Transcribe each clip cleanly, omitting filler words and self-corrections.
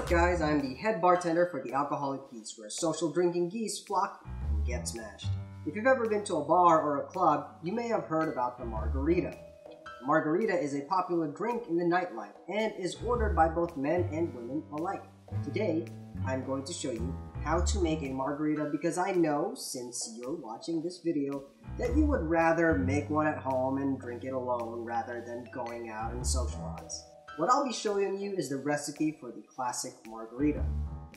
up, guys? I'm the head bartender for the Alcoholic Geese, where social drinking geese flock and get smashed. If you've ever been to a bar or a club, you may have heard about the margarita. Margarita is a popular drink in the nightlife and is ordered by both men and women alike. Today, I'm going to show you how to make a margarita because I know, since you're watching this video, that you would rather make one at home and drink it alone rather than going out and socialize. What I'll be showing you is the recipe for the classic margarita.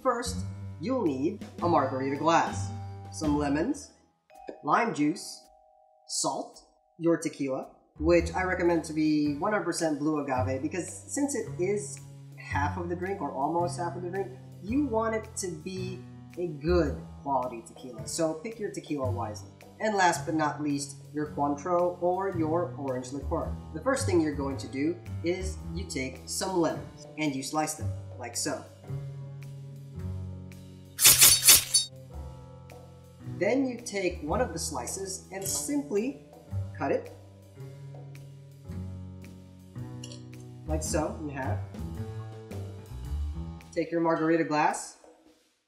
First, you'll need a margarita glass, some lemons, lime juice, salt, your tequila, which I recommend to be 100% blue agave because since it is half of the drink or almost half of the drink, you want it to be a good quality tequila, so pick your tequila wisely. And last but not least, your Cointreau or your orange liqueur. The first thing you're going to do is you take some lemons and you slice them, like so. Then you take one of the slices and simply cut it, like so, in half. Take your margarita glass,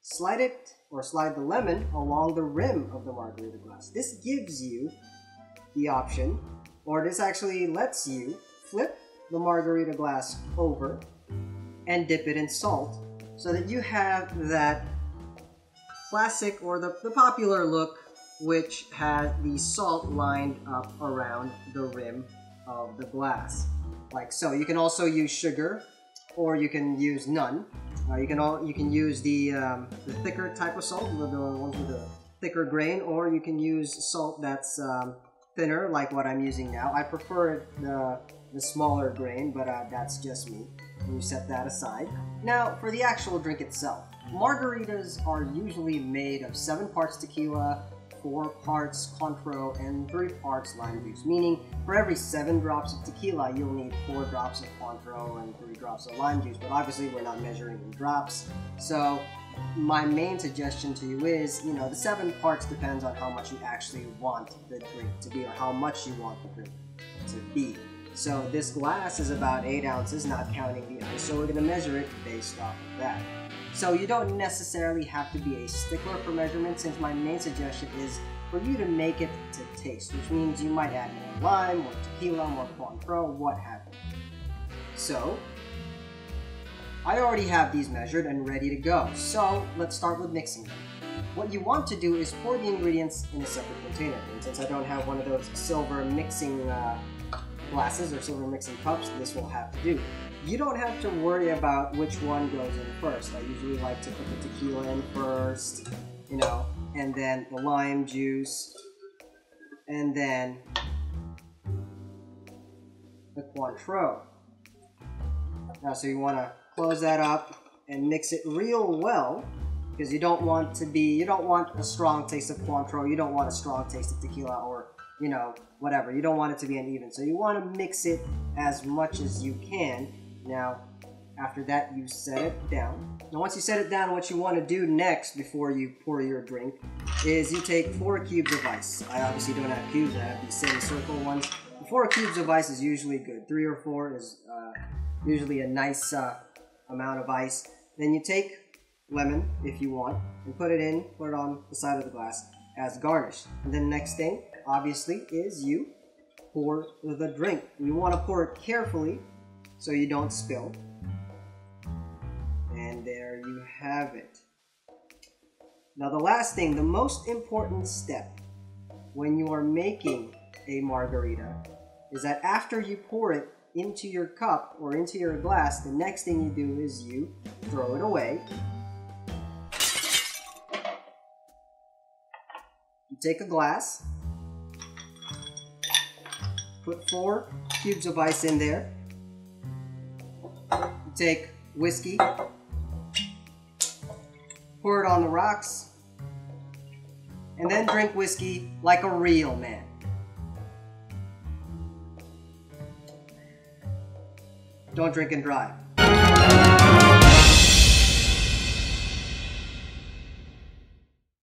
slide the lemon along the rim of the margarita glass. This gives you the option, or this actually lets you flip the margarita glass over and dip it in salt so that you have that classic or the popular look which has the salt lined up around the rim of the glass, like so. You can also use sugar or you can use none. You can use the thicker type of salt, the ones with a thicker grain, or you can use salt that's thinner, like what I'm using now. I prefer the smaller grain, but that's just me. And you set that aside. Now, for the actual drink itself, margaritas are usually made of 7 parts tequila, 4 parts Cointreau, and 3 parts lime juice, meaning for every 7 drops of tequila, you'll need 4 drops of Cointreau and 3 drops of lime juice, but obviously we're not measuring in drops, so my main suggestion to you is, the 7 parts depends on how much you actually want the drink to be, or how much you want the drink to be. So this glass is about 8 ounces, not counting the ice, so we're going to measure it based off of that. So you don't necessarily have to be a stickler for measurement, since my main suggestion is for you to make it to taste, which means you might add more lime, more tequila, more Cointreau, what have you. So, I already have these measured and ready to go, so let's start with mixing them. What you want to do is pour the ingredients in a separate container, and since I don't have one of those silver mixing glasses or silver mixing cups, this will have to do. You don't have to worry about which one goes in first. I usually like to put the tequila in first, and then the lime juice, and then the Cointreau. Now, so you want to close that up and mix it real well, because you don't want a strong taste of Cointreau, you don't want a strong taste of tequila, or whatever. You don't want it to be uneven, so you want to mix it as much as you can. Now, after that, you set it down. Now, once you set it down, what you want to do next before you pour your drink is you take 4 cubes of ice. I obviously don't have cubes, I have these semicircle ones. 4 cubes of ice is usually good. 3 or 4 is usually a nice amount of ice. Then you take lemon, if you want, and put it on the side of the glass as garnish. And then next thing, obviously, is you pour the drink. You want to pour it carefully so you don't spill. And there you have it. Now the last thing, the most important step when you are making a margarita is that after you pour it into your cup or into your glass, the next thing you do is you throw it away. You take a glass, put 4 cubes of ice in there. You take whiskey, pour it on the rocks, and then drink whiskey like a real man. Don't drink and drive.